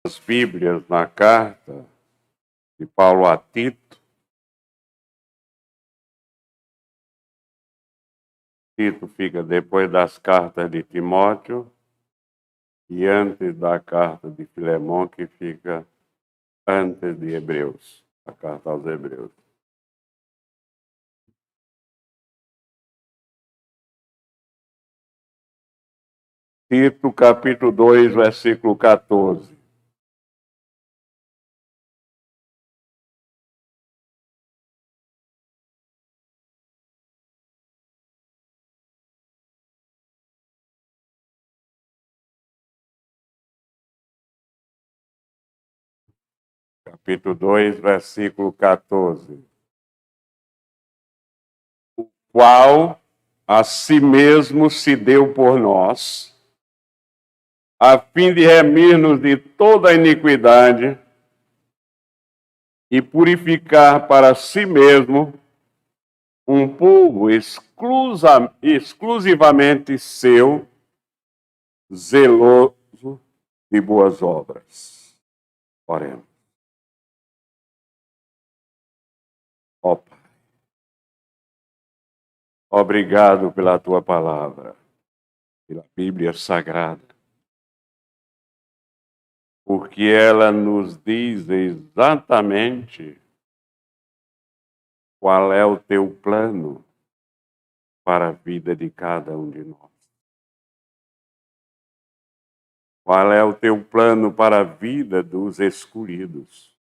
As Bíblias na carta de Paulo a Tito. Tito fica depois das cartas de Timóteo e antes da carta de Filemão, que fica antes de Hebreus, a carta aos Hebreus. Tito, capítulo 2, versículo 14. Capítulo 2, versículo 14. O qual a si mesmo se deu por nós, a fim de remir-nos de toda a iniquidade e purificar para si mesmo um povo exclusivamente seu, zeloso de boas obras. Oremos. Ó Pai, obrigado pela tua palavra, pela Bíblia Sagrada, porque ela nos diz exatamente qual é o teu plano para a vida de cada um de nós. Qual é o teu plano para a vida dos escolhidos?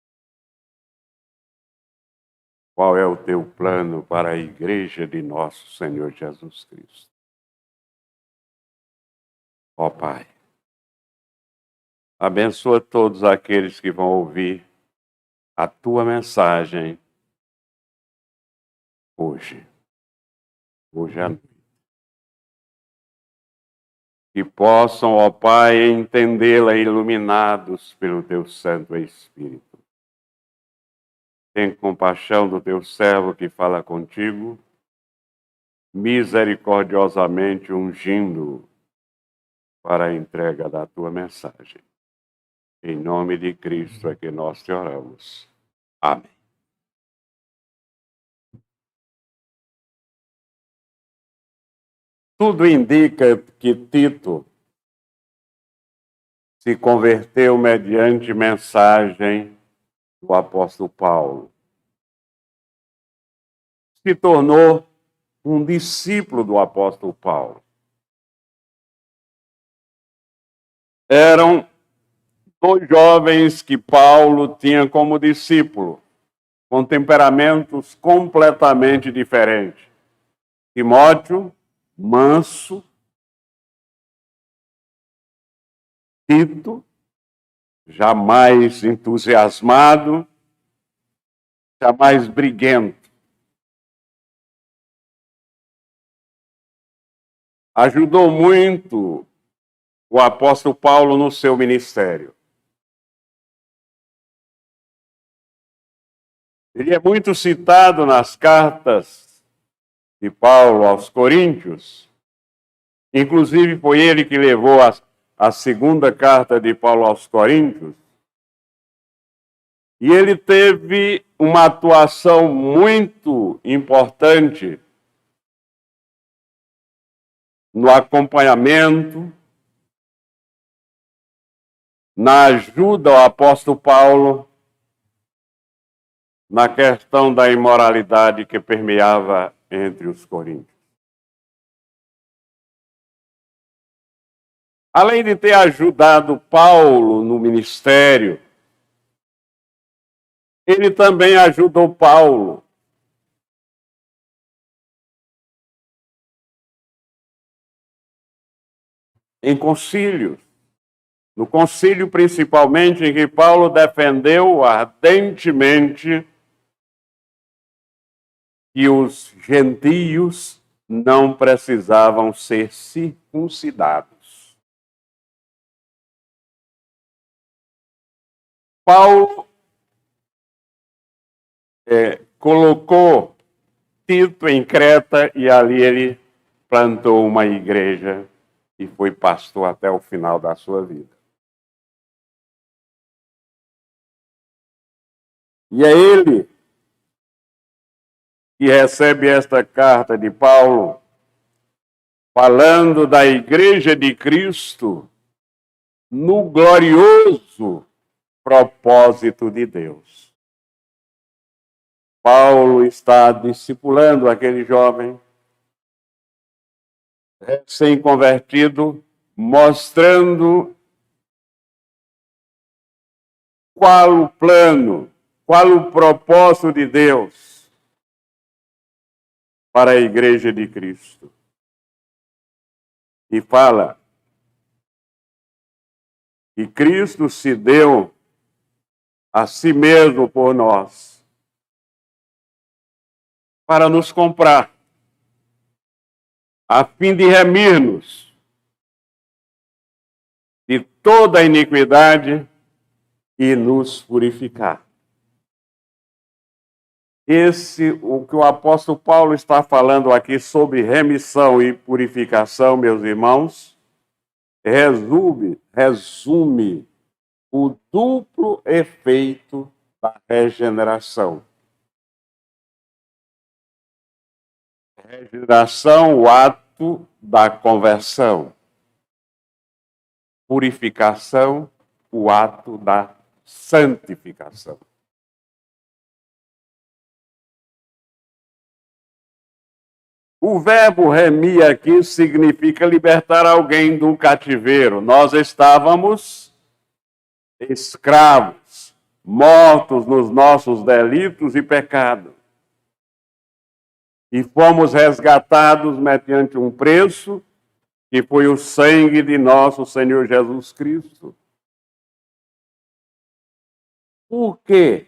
Qual é o teu plano para a igreja de nosso Senhor Jesus Cristo? Ó Pai, abençoa todos aqueles que vão ouvir a tua mensagem hoje à noite. Que possam, ó Pai, entendê-la iluminados pelo teu Santo Espírito. Tem compaixão do teu servo que fala contigo, misericordiosamente ungindo para a entrega da tua mensagem. Em nome de Cristo é que nós te oramos. Amém. Tudo indica que Tito se converteu mediante mensagem do apóstolo Paulo. Se tornou um discípulo do apóstolo Paulo. Eram dois jovens que Paulo tinha como discípulo, com temperamentos completamente diferentes. Timóteo, manso. Tito, jamais entusiasmado, jamais briguento. Ajudou muito o apóstolo Paulo no seu ministério. Ele é muito citado nas cartas de Paulo aos Coríntios. Inclusive, foi ele que levou a segunda carta de Paulo aos Coríntios. E ele teve uma atuação muito importante no acompanhamento, na ajuda ao apóstolo Paulo na questão da imoralidade que permeava entre os coríntios. Além de ter ajudado Paulo no ministério, ele também ajudou Paulo em concílios. No concílio, principalmente, em que Paulo defendeu ardentemente que os gentios não precisavam ser circuncidados. Paulo colocou Tito em Creta e ali ele plantou uma igreja e foi pastor até o final da sua vida. E é ele que recebe esta carta de Paulo, falando da Igreja de Cristo no glorioso propósito de Deus. Paulo está discipulando aquele jovem recém-convertido, mostrando qual o plano, qual o propósito de Deus para a Igreja de Cristo. E fala que Cristo se deu a si mesmo por nós, para nos comprar, a fim de remir-nos de toda a iniquidade e nos purificar. O que o apóstolo Paulo está falando aqui sobre remissão e purificação, meus irmãos, resume o duplo efeito da regeneração. Regeneração, o ato da conversão. Purificação, o ato da santificação. O verbo remir aqui significa libertar alguém do cativeiro. Nós estávamos escravos, mortos nos nossos delitos e pecados. E fomos resgatados mediante um preço, que foi o sangue de nosso Senhor Jesus Cristo. Por quê?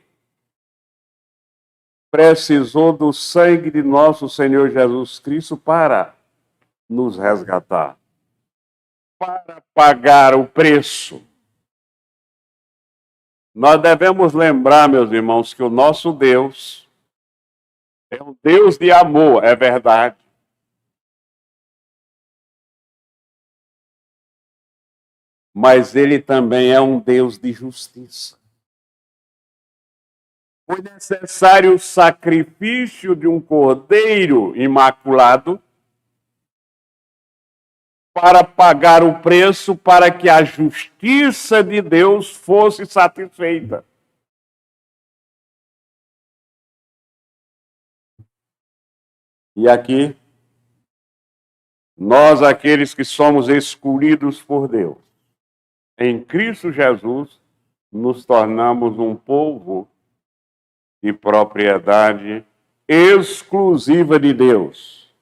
Precisou do sangue de nosso Senhor Jesus Cristo para nos resgatar, para pagar o preço. Nós devemos lembrar, meus irmãos, que o nosso Deus é um Deus de amor, é verdade. Mas ele também é um Deus de justiça. Foi necessário o sacrifício de um cordeiro imaculado para pagar o preço para que a justiça de Deus fosse satisfeita. E aqui, nós, aqueles que somos escolhidos por Deus, em Cristo Jesus, nos tornamos um povo de propriedade exclusiva de Deus.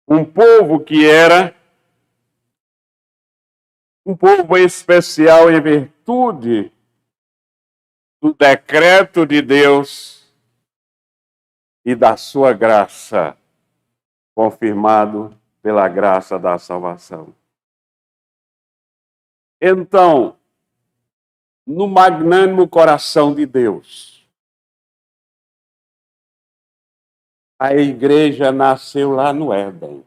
Um povo que era um povo especial em virtude do decreto de Deus e da sua graça, confirmado pela graça da salvação. Então, no magnânimo coração de Deus, a igreja nasceu lá no Éden.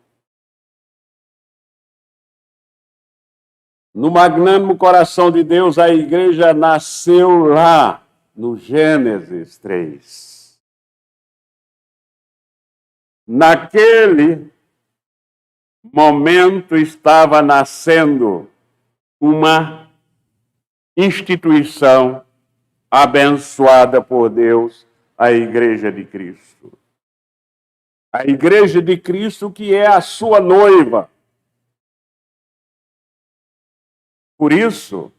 No magnânimo coração de Deus, a igreja nasceu lá no Gênesis 3. Naquele momento estava nascendo uma instituição abençoada por Deus, a Igreja de Cristo. A Igreja de Cristo que é a sua noiva. Por isso,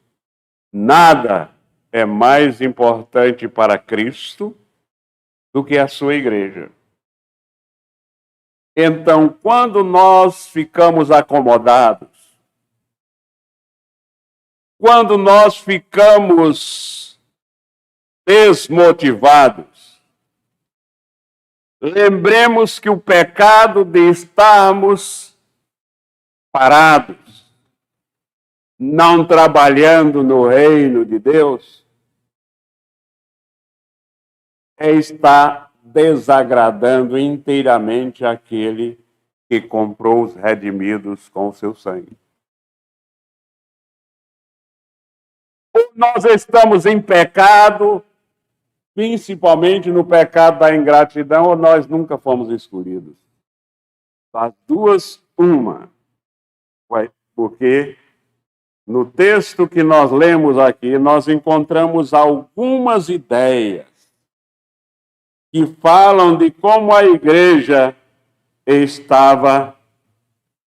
nada é mais importante para Cristo do que a sua igreja. Então, quando nós ficamos acomodados, quando nós ficamos desmotivados, lembremos que o pecado de estarmos parados, não trabalhando no reino de Deus, está desagradando inteiramente aquele que comprou os redimidos com o seu sangue. Ou nós estamos em pecado, principalmente no pecado da ingratidão, ou nós nunca fomos escolhidos. Das duas, uma. Porque no texto que nós lemos aqui, nós encontramos algumas ideias que falam de como a igreja estava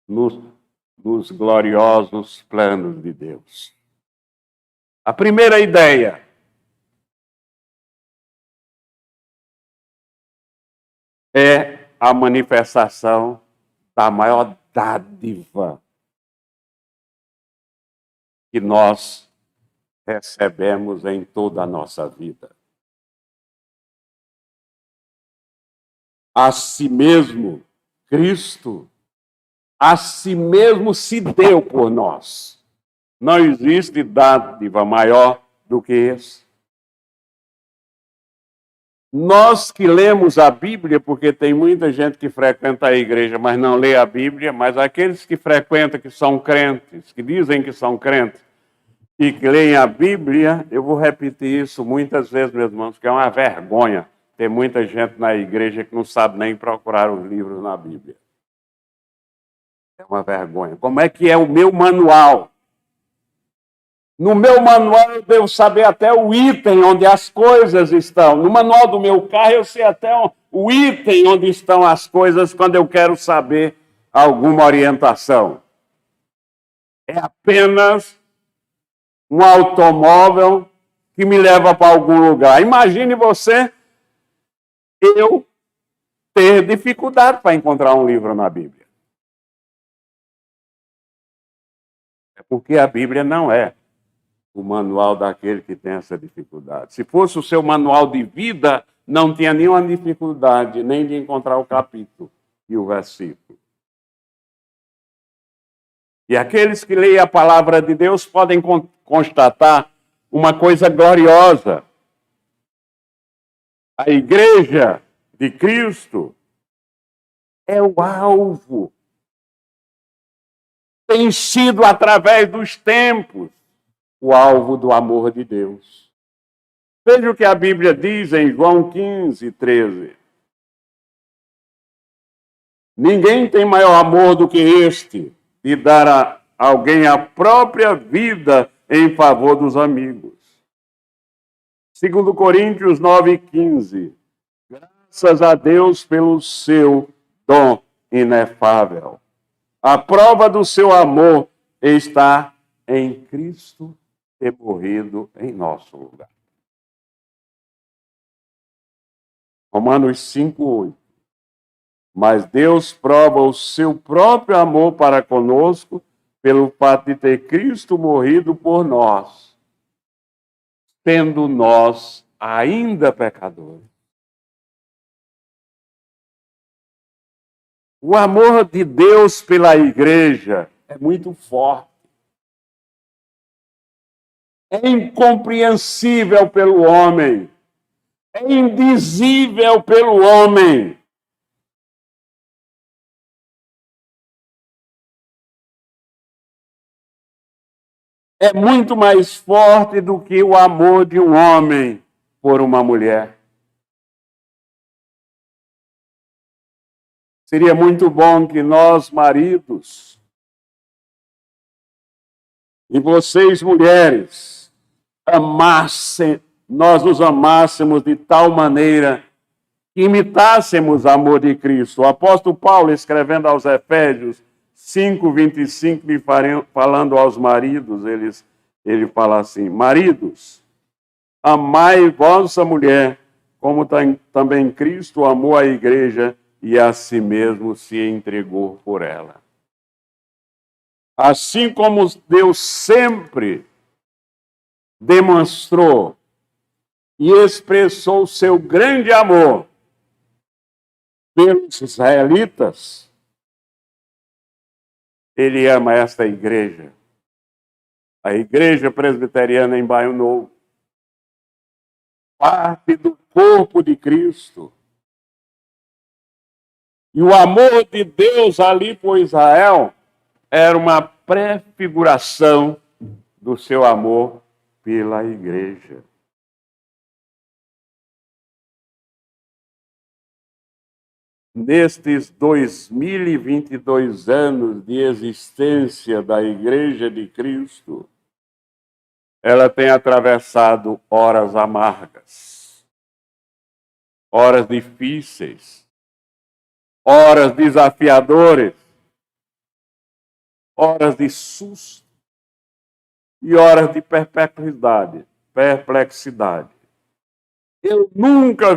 nos gloriosos planos de Deus. A primeira ideia é a manifestação da maior dádiva que nós recebemos em toda a nossa vida. A si mesmo, Cristo, a si mesmo se deu por nós. Não existe dádiva maior do que esse. Nós que lemos a Bíblia, porque tem muita gente que frequenta a igreja, mas não lê a Bíblia, mas aqueles que frequentam, que são crentes, que dizem que são crentes, e que leem a Bíblia, eu vou repetir isso muitas vezes, meus irmãos, porque é uma vergonha ter muita gente na igreja que não sabe nem procurar os livros na Bíblia. É uma vergonha. Como é que é o meu manual? No meu manual eu devo saber até o item onde as coisas estão. No manual do meu carro eu sei até o item onde estão as coisas quando eu quero saber alguma orientação. É apenas um automóvel que me leva para algum lugar. Imagine você, eu ter dificuldade para encontrar um livro na Bíblia. É porque a Bíblia não é o manual daquele que tem essa dificuldade. Se fosse o seu manual de vida, não tinha nenhuma dificuldade nem de encontrar o capítulo e o versículo. E aqueles que leem a palavra de Deus podem constatar uma coisa gloriosa. A igreja de Cristo é o alvo. Tem sido, através dos tempos, o alvo do amor de Deus. Veja o que a Bíblia diz em João 15, 13. Ninguém tem maior amor do que este, de dar a alguém a própria vida em favor dos amigos. 2 Coríntios 9, 15. Graças a Deus pelo seu dom inefável. A prova do seu amor está em Cristo ter morrido em nosso lugar. Romanos 5:8. Mas Deus prova o seu próprio amor para conosco pelo fato de ter Cristo morrido por nós, tendo nós ainda pecadores. O amor de Deus pela igreja é muito forte. É incompreensível pelo homem. É indizível pelo homem. É muito mais forte do que o amor de um homem por uma mulher. Seria muito bom que nós, maridos, e vocês, mulheres, nós nos amássemos de tal maneira que imitássemos o amor de Cristo. O apóstolo Paulo, escrevendo aos Efésios 5:25, falando aos maridos, ele fala assim: maridos, amai vossa mulher, como também Cristo amou a igreja e a si mesmo se entregou por ela. Assim como Deus sempre demonstrou e expressou o seu grande amor pelos israelitas, ele ama esta igreja, a Igreja Presbiteriana em Bairro Novo, parte do corpo de Cristo. E o amor de Deus ali por Israel era uma prefiguração do seu amor pela igreja. nestes 2022 anos de existência da Igreja de Cristo, ela tem atravessado horas amargas, horas difíceis, horas desafiadoras, horas de susto e horas de perplexidade. Eu nunca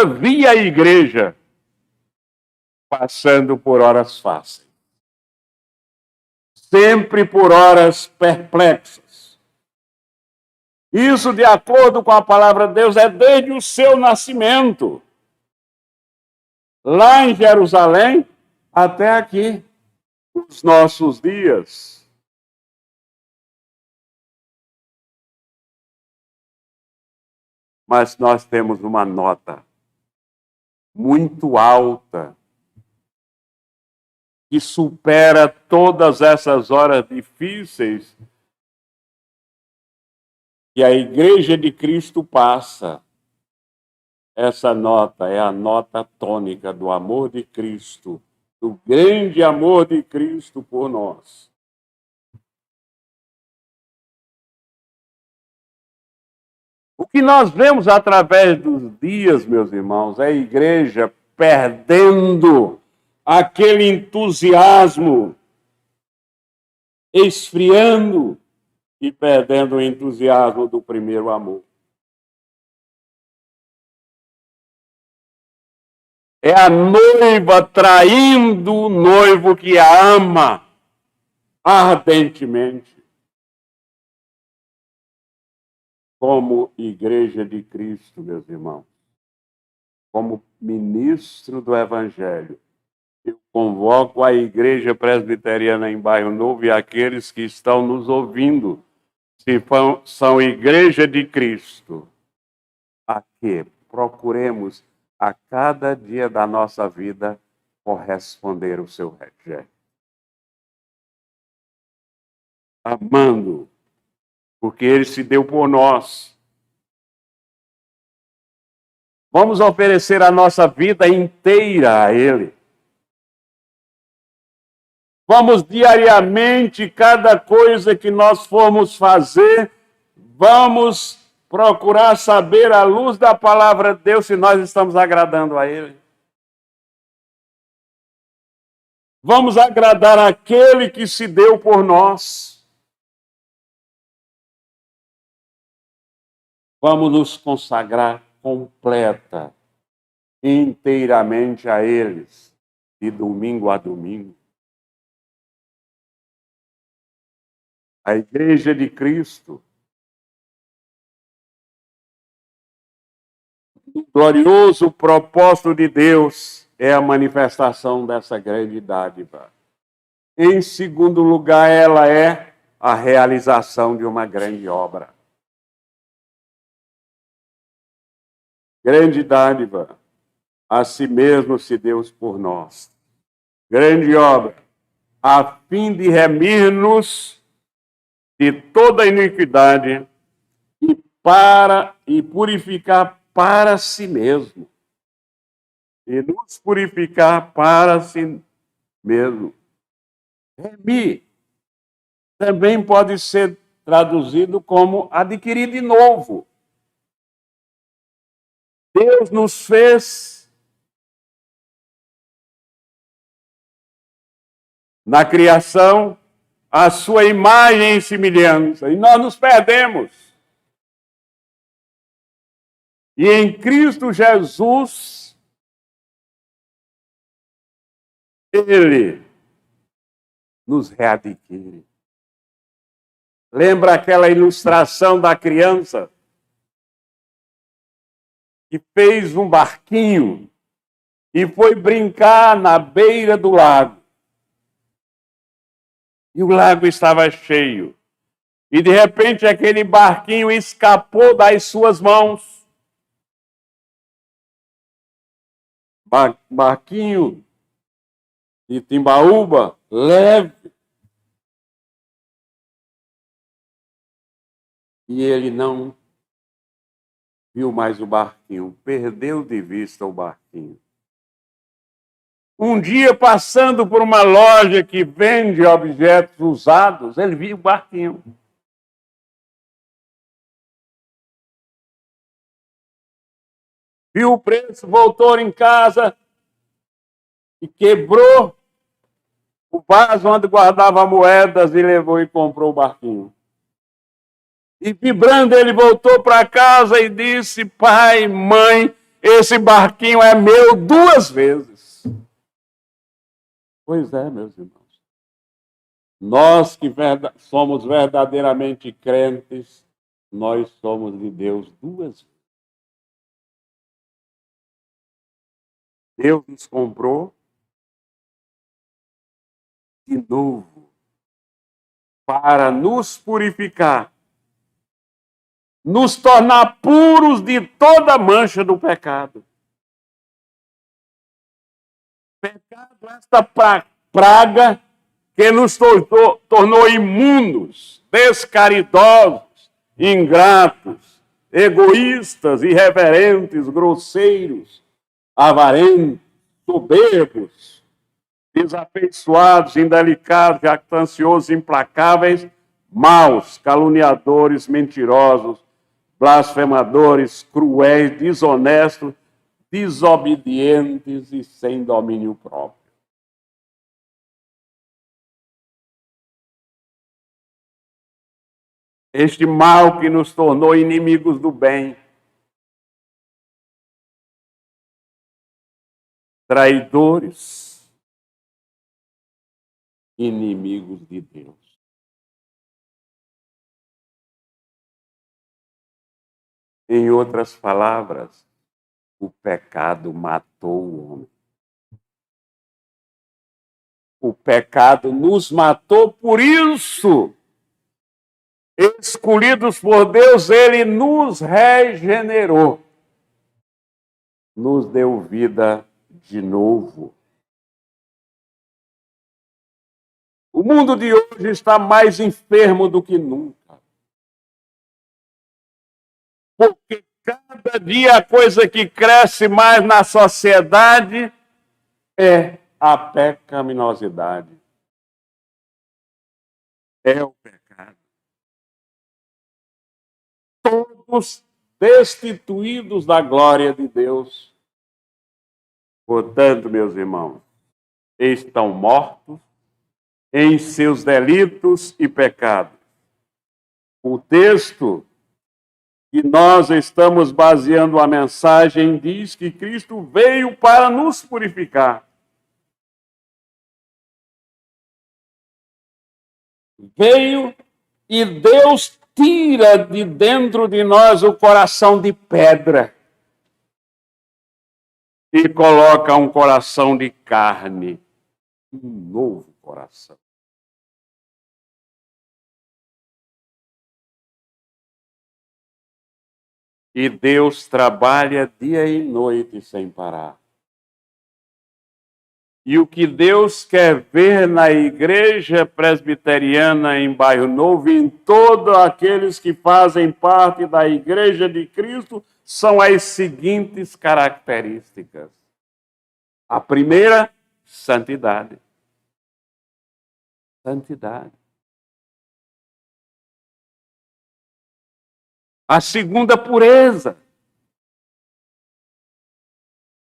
vi a igreja passando por horas fáceis. Sempre por horas perplexas. Isso, de acordo com a palavra de Deus, é desde o seu nascimento. Lá em Jerusalém, até aqui, os nossos dias. Mas nós temos uma nota muito alta, que supera todas essas horas difíceis que a Igreja de Cristo passa. Essa nota é a nota tônica do amor de Cristo, do grande amor de Cristo por nós. O que nós vemos através dos dias, meus irmãos, é a igreja perdendo aquele entusiasmo, esfriando e perdendo o entusiasmo do primeiro amor. É a noiva traindo o noivo que a ama ardentemente. Como Igreja de Cristo, meus irmãos, como ministro do Evangelho, eu convoco a Igreja Presbiteriana em Bairro Novo e aqueles que estão nos ouvindo, se são Igreja de Cristo, a que procuremos a cada dia da nossa vida corresponder o seu rejeito. Amando, porque Ele se deu por nós. Vamos oferecer a nossa vida inteira a Ele. Vamos diariamente, cada coisa que nós formos fazer, vamos procurar saber, à luz da palavra de Deus, se nós estamos agradando a Ele. Vamos agradar aquele que se deu por nós. Vamos nos consagrar completa, inteiramente a eles, de domingo a domingo. A Igreja de Cristo, o glorioso propósito de Deus, é a manifestação dessa grande dádiva. Em segundo lugar, ela é a realização de uma grande obra. Grande dádiva, a si mesmo se deu por nós. Grande obra, a fim de remir-nos de toda iniquidade e purificar para si mesmo. E nos purificar para si mesmo. Remir também pode ser traduzido como adquirir de novo. Deus nos fez na criação a sua imagem e semelhança, e nós nos perdemos. E em Cristo Jesus, Ele nos readquire. Lembra aquela ilustração da criança que fez um barquinho e foi brincar na beira do lago. E o lago estava cheio. E de repente aquele barquinho escapou das suas mãos. Barquinho de timbaúba, leve. E ele não viu mais o barquinho, perdeu de vista o barquinho. Um dia, passando por uma loja que vende objetos usados, ele viu o barquinho. Viu o preço, voltou em casa e quebrou o vaso onde guardava moedas e levou e comprou o barquinho. E vibrando, ele voltou para casa e disse: pai, mãe, esse barquinho é meu 2 vezes. Pois é, meus irmãos. Nós que somos verdadeiramente crentes, nós somos de Deus 2 vezes. Deus nos comprou de novo para nos purificar, nos tornar puros de toda mancha do pecado. Pecado, esta praga que nos tornou imundos, descaridosos, ingratos, egoístas, irreverentes, grosseiros, avarentos, soberbos, desafeiçoados, indelicados, jactanciosos, implacáveis, maus, caluniadores, mentirosos, blasfemadores, cruéis, desonestos, desobedientes e sem domínio próprio. Este mal que nos tornou inimigos do bem, traidores, inimigos de Deus. Em outras palavras, o pecado matou o homem. O pecado nos matou, por isso, escolhidos por Deus, ele nos regenerou, nos deu vida de novo. O mundo de hoje está mais enfermo do que nunca. Porque cada dia a coisa que cresce mais na sociedade é a pecaminosidade. É o pecado. Todos destituídos da glória de Deus. Portanto, meus irmãos, estão mortos em seus delitos e pecados. O texto que nós estamos baseando a mensagem diz que Cristo veio para nos purificar. Veio e Deus tira de dentro de nós o coração de pedra e coloca um coração de carne, um novo coração. E Deus trabalha dia e noite sem parar. E o que Deus quer ver na igreja presbiteriana em Bairro Novo e em todos aqueles que fazem parte da igreja de Cristo são as seguintes características. A primeira, santidade. Santidade. A segunda, pureza.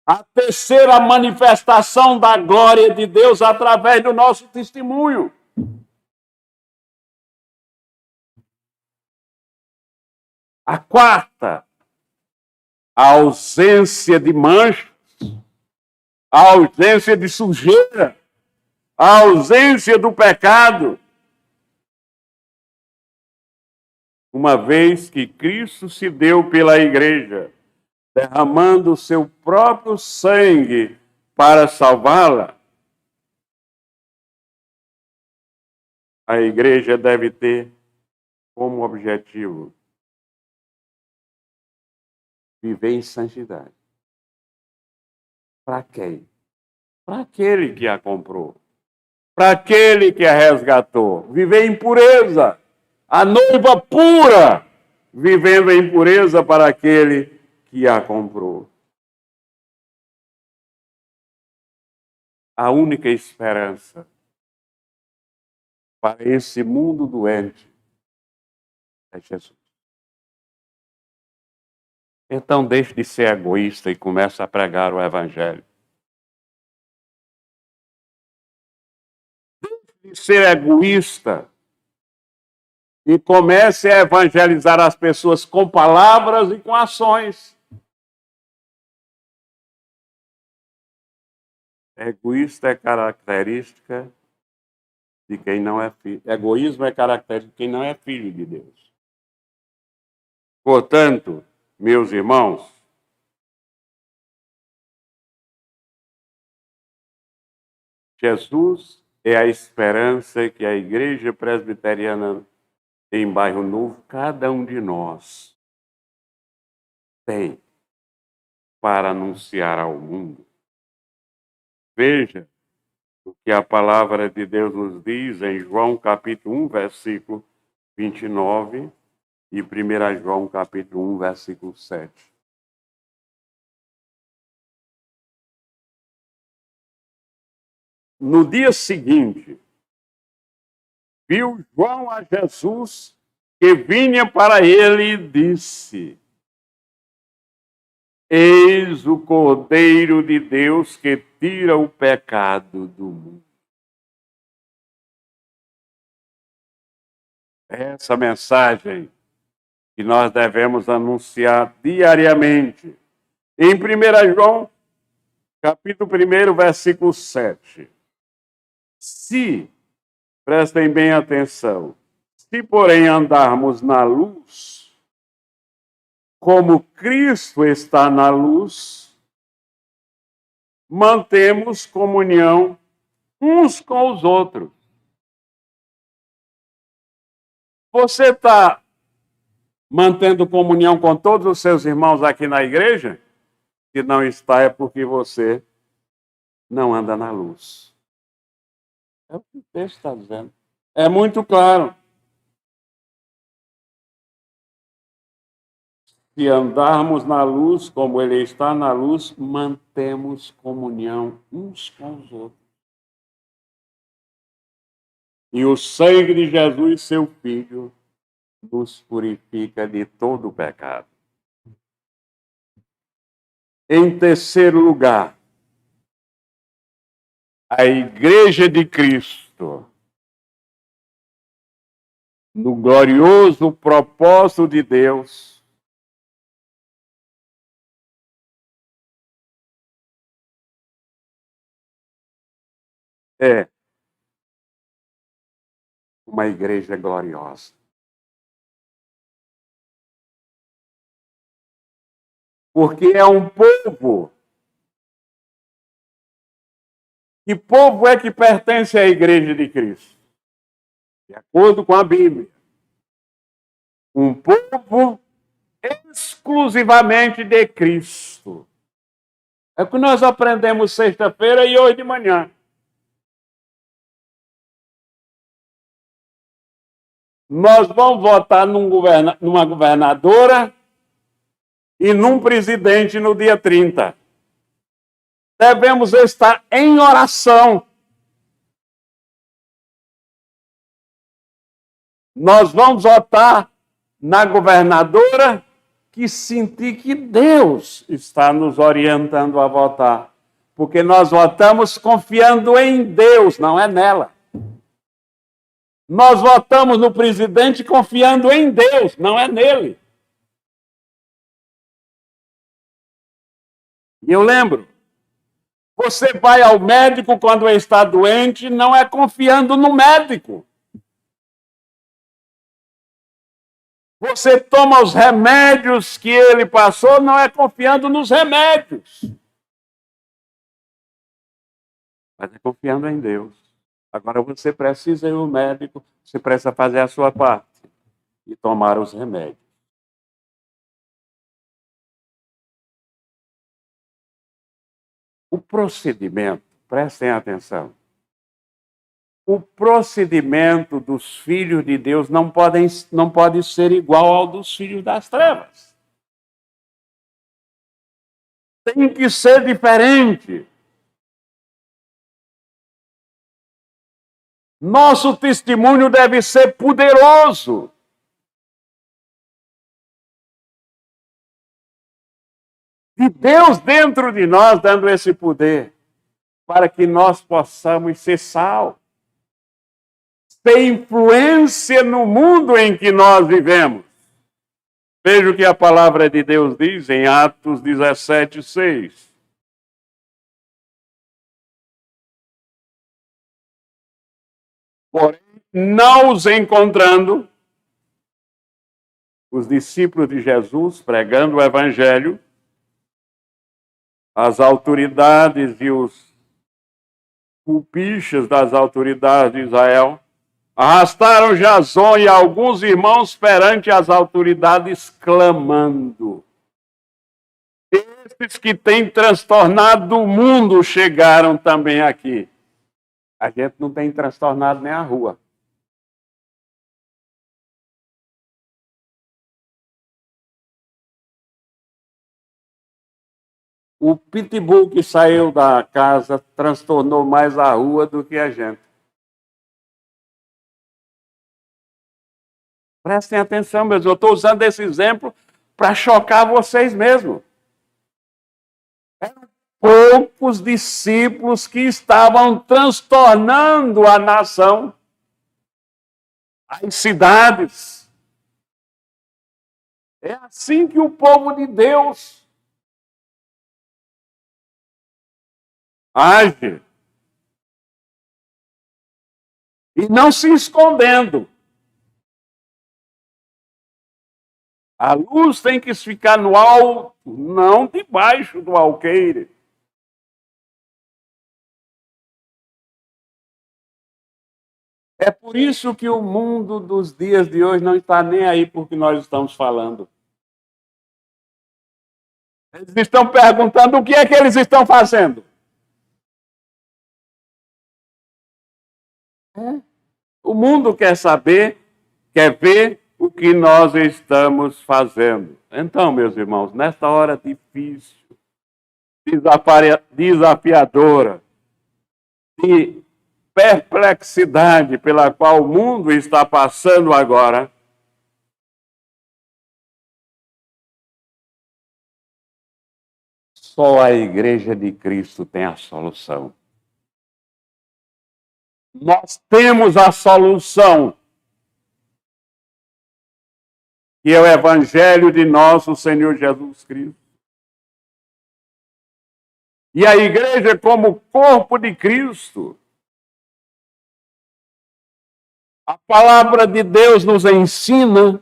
A terceira, manifestação da glória de Deus através do nosso testemunho. A quarta, a ausência de manchas, a ausência de sujeira, a ausência do pecado. Uma vez que Cristo se deu pela igreja, derramando o seu próprio sangue para salvá-la, a igreja deve ter como objetivo viver em santidade. Para quem? Para aquele que a comprou. Para aquele que a resgatou. Viver em pureza. A noiva pura vivendo em pureza para aquele que a comprou. A única esperança para esse mundo doente é Jesus. Então deixe de ser egoísta e comece a pregar o Evangelho. Deixe de ser egoísta e comece a evangelizar as pessoas com palavras e com ações. Egoísta é característica de quem não é filho. Egoísmo é característica de quem não é filho de Deus. Portanto, meus irmãos, Jesus é a esperança que a Igreja Presbiteriana em Bairro Novo, cada um de nós tem para anunciar ao mundo. Veja o que a palavra de Deus nos diz em João capítulo 1, versículo 29 e 1 João capítulo 1, versículo 7. No dia seguinte, viu João a Jesus que vinha para ele e disse: Eis o Cordeiro de Deus que tira o pecado do mundo. Essa mensagem que nós devemos anunciar diariamente. Em 1 João, capítulo 1, versículo 7. Se, prestem bem atenção, se porém andarmos na luz, como Cristo está na luz, mantemos comunhão uns com os outros. Você está mantendo comunhão com todos os seus irmãos aqui na igreja? Se não está, é porque você não anda na luz. É o que o texto está dizendo. É muito claro. Se andarmos na luz, como ele está na luz, mantemos comunhão uns com os outros. E o sangue de Jesus, seu Filho, nos purifica de todo o pecado. Em terceiro lugar, a Igreja de Cristo, no glorioso propósito de Deus, é uma igreja gloriosa. Porque é um povo. Que povo é que pertence à Igreja de Cristo? De acordo com a Bíblia. Um povo exclusivamente de Cristo. É o que nós aprendemos sexta-feira e hoje de manhã. Nós vamos votar numa governadora e num presidente no dia 30. Devemos estar em oração. Nós vamos votar na governadora que sentir que Deus está nos orientando a votar. Porque nós votamos confiando em Deus, não é nela. Nós votamos no presidente confiando em Deus, não é nele. E eu lembro, você vai ao médico quando está doente, não é confiando no médico. Você toma os remédios que ele passou, não é confiando nos remédios. Mas é confiando em Deus. Agora você precisa ir ao médico, você precisa fazer a sua parte e tomar os remédios. O procedimento, prestem atenção, o procedimento dos filhos de Deus não pode ser igual ao dos filhos das trevas. Tem que ser diferente. Nosso testemunho deve ser poderoso. E Deus dentro de nós dando esse poder para que nós possamos ser sal, ter influência no mundo em que nós vivemos. Veja o que a palavra de Deus diz em Atos 17:6. Porém, não os encontrando, os discípulos de Jesus pregando o evangelho, as autoridades e os culpichas das autoridades de Israel arrastaram Jason e alguns irmãos perante as autoridades, clamando. Esses que têm transtornado o mundo chegaram também aqui. A gente não tem transtornado nem a rua. O pitbull que saiu da casa transtornou mais a rua do que a gente. Prestem atenção, meus. Eu estou usando esse exemplo para chocar vocês mesmo. Eram poucos discípulos que estavam transtornando a nação, as cidades. É assim que o povo de Deus age. E não se escondendo. A luz tem que ficar no alto, não debaixo do alqueire. É por isso que o mundo dos dias de hoje não está nem aí por que nós estamos falando. Eles estão perguntando o que é que eles estão fazendo. O mundo quer saber, quer ver o que nós estamos fazendo. Então, meus irmãos, nesta hora difícil, desafiadora, de perplexidade pela qual o mundo está passando agora, só a Igreja de Cristo tem a solução. Nós temos a solução, que é o Evangelho de nosso Senhor Jesus Cristo. E a igreja, como corpo de Cristo, a palavra de Deus nos ensina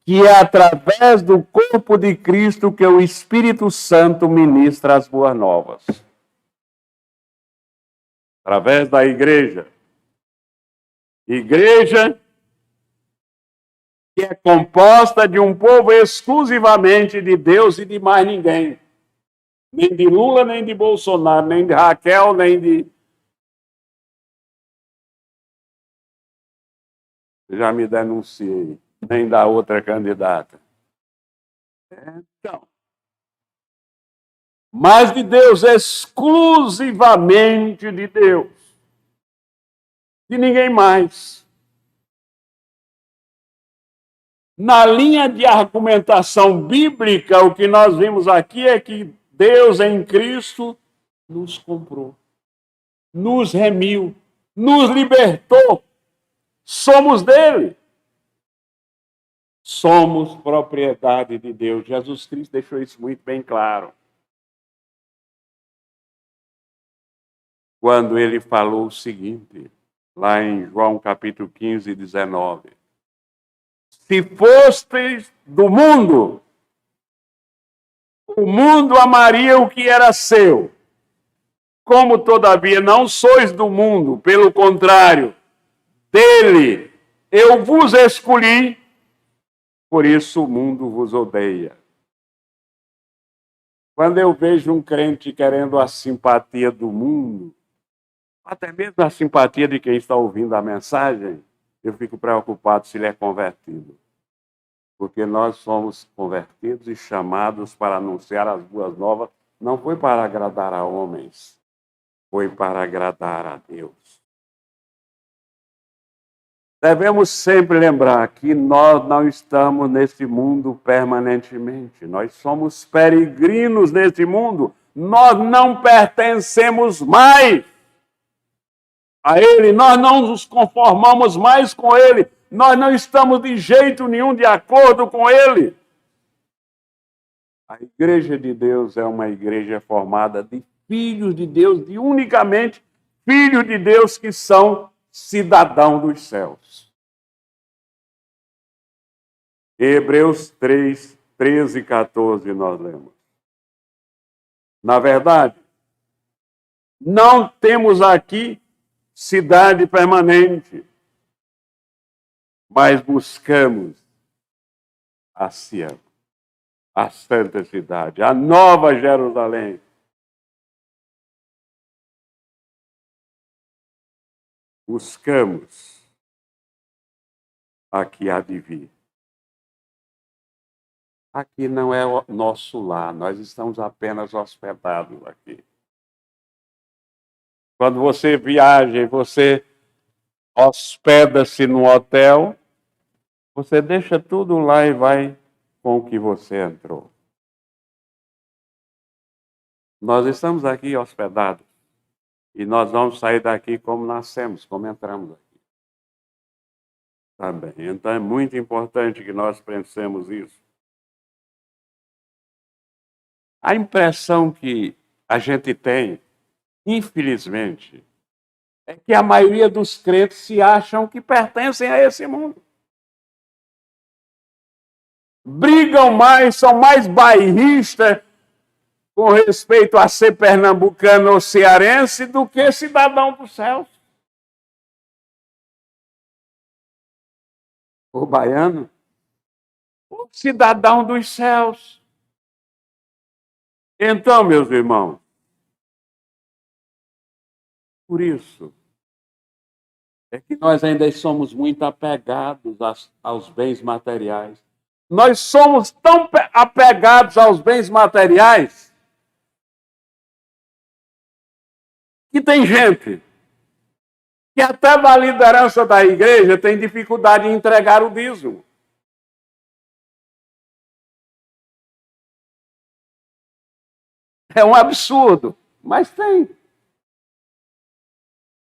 que é através do corpo de Cristo que o Espírito Santo ministra as boas novas. Através da igreja. Igreja que é composta de um povo exclusivamente de Deus e de mais ninguém. Nem de Lula, nem de Bolsonaro, nem de Raquel, nem de... Já me denunciei. Nem da outra candidata. Então, mas de Deus, exclusivamente de Deus. De ninguém mais. Na linha de argumentação bíblica, o que nós vimos aqui é que Deus em Cristo nos comprou, nos remiu, nos libertou. Somos dele. Somos propriedade de Deus. Jesus Cristo deixou isso muito bem claro. Quando ele falou o seguinte, lá em João capítulo 15, 19. Se fostes do mundo, o mundo amaria o que era seu. Como, todavia, não sois do mundo, pelo contrário, dele eu vos escolhi, por isso o mundo vos odeia. Quando eu vejo um crente querendo a simpatia do mundo, até mesmo a simpatia de quem está ouvindo a mensagem, eu fico preocupado se ele é convertido. Porque nós somos convertidos e chamados para anunciar as boas novas, não foi para agradar a homens, foi para agradar a Deus. Devemos sempre lembrar que nós não estamos nesse mundo permanentemente. Nós somos peregrinos nesse mundo. Nós não pertencemos mais a Ele. Nós não nos conformamos mais com Ele. Nós não estamos de jeito nenhum de acordo com Ele. A igreja de Deus é uma igreja formada de filhos de Deus, de unicamente filhos de Deus que são cidadãos dos céus. Hebreus 3, 13 e 14 nós lemos. Na verdade, não temos aqui cidade permanente, mas buscamos a Sião, a santa cidade, a nova Jerusalém. Buscamos a que há de vir. Aqui não é o nosso lar, nós estamos apenas hospedados aqui. Quando você viaja e você hospeda-se no hotel, você deixa tudo lá e vai com o que você entrou. Nós estamos aqui hospedados e nós vamos sair daqui como nascemos, como entramos aqui. Também. Então é muito importante que nós pensemos isso. A impressão que a gente tem, infelizmente, é que a maioria dos crentes se acham que pertencem a esse mundo. Brigam mais, são mais bairristas com respeito a ser pernambucano ou cearense do que cidadão dos céus. O baiano, o cidadão dos céus. Então, meus irmãos, por isso é que nós ainda somos muito apegados aos bens materiais. Nós somos tão apegados aos bens materiais que tem gente que até na liderança da igreja tem dificuldade em entregar o dízimo. É um absurdo, mas tem.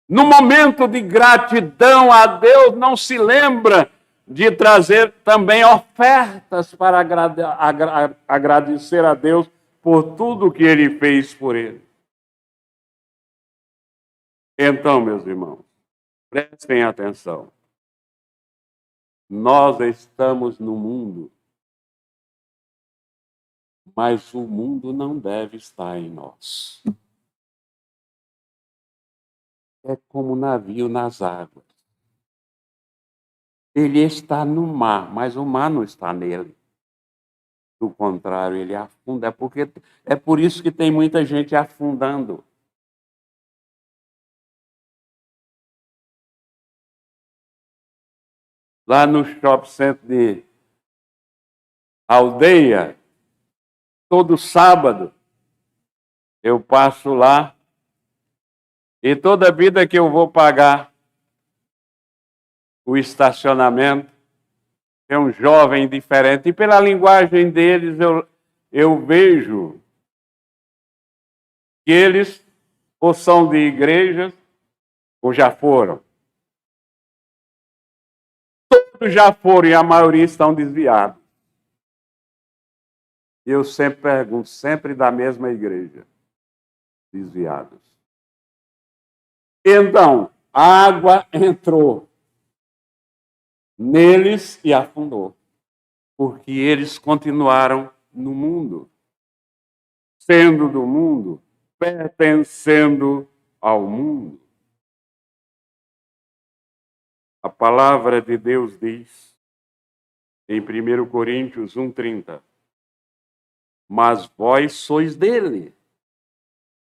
No momento de gratidão a Deus, não se lembra de trazer também ofertas para agradecer a Deus por tudo que Ele fez por ele. Então, meus irmãos, prestem atenção. Nós estamos no mundo, mas o mundo não deve estar em nós. É como um navio nas águas. Ele está no mar, mas o mar não está nele. Do contrário, ele afunda. É por isso que tem muita gente afundando. Lá no shopping center de Aldeia, todo sábado, eu passo lá e toda vida que eu vou pagar o estacionamento, é um jovem diferente. E pela linguagem deles, eu vejo que eles ou são de igrejas ou já foram. Todos já foram e a maioria estão desviados. Eu sempre pergunto, sempre da mesma igreja, desviados. Então, a água entrou neles e afundou, porque eles continuaram no mundo, sendo do mundo, pertencendo ao mundo. A palavra de Deus diz, em 1 Coríntios 1,30, mas vós sois dele,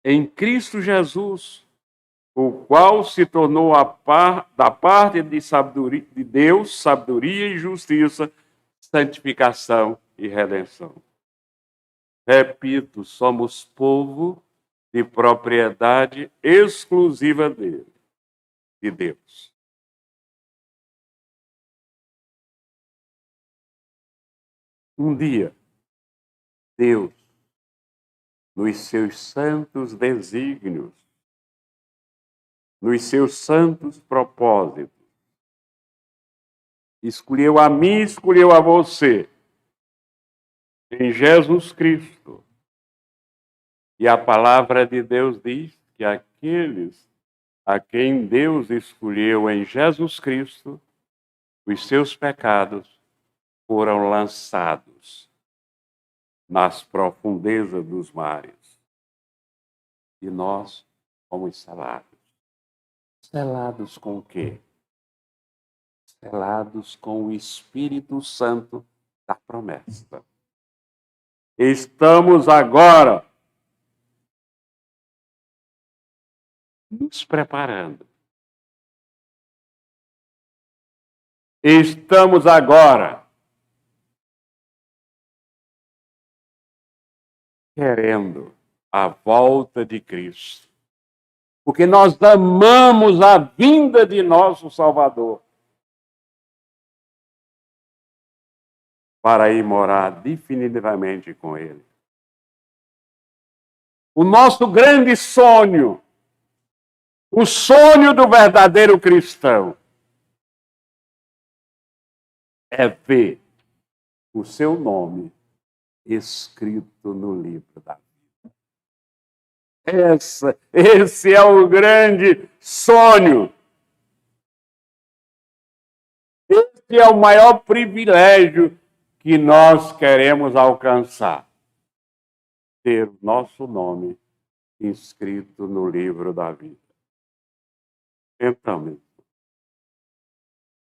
em Cristo Jesus, o qual se tornou da parte de Deus, sabedoria e justiça, santificação e redenção. Repito, somos povo de propriedade exclusiva dele, de Deus. Um dia, Deus, nos seus santos desígnios, nos seus santos propósitos, escolheu a mim, escolheu a você, em Jesus Cristo. E a palavra de Deus diz que aqueles a quem Deus escolheu em Jesus Cristo, os seus pecados foram lançados nas profundezas dos mares. E nós fomos selados. Selados com o quê? Selados com o Espírito Santo da promessa. Estamos agora nos preparando. Estamos agora querendo a volta de Cristo. Porque nós amamos a vinda de nosso Salvador para ir morar definitivamente com Ele. O nosso grande sonho, o sonho do verdadeiro cristão, é ver o seu nome escrito no livro da vida. Esse é o grande sonho. Esse é o maior privilégio que nós queremos alcançar. Ter o nosso nome inscrito no livro da vida. Então,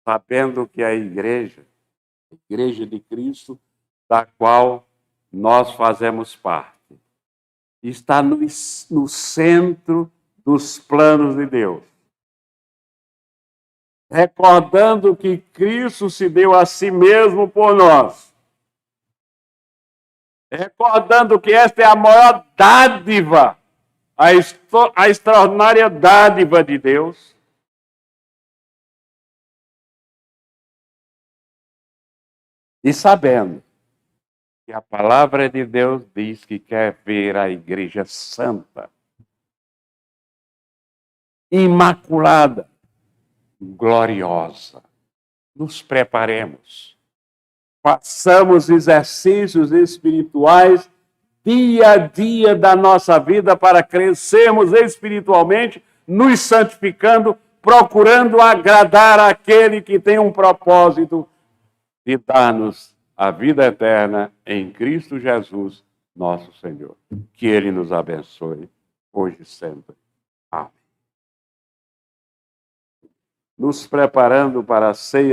sabendo que a igreja de Cristo, da qual nós fazemos parte, está no centro dos planos de Deus. Recordando que Cristo se deu a si mesmo por nós. Recordando que esta é a maior dádiva, a extraordinária dádiva de Deus. E sabendo que a palavra de Deus diz que quer ver a igreja santa, imaculada, gloriosa. Nos preparemos. Façamos exercícios espirituais dia a dia da nossa vida para crescermos espiritualmente, nos santificando, procurando agradar aquele que tem um propósito de dar-nos a vida eterna em Cristo Jesus, nosso Senhor. Que Ele nos abençoe, hoje e sempre. Amém. Nos preparando para a ceia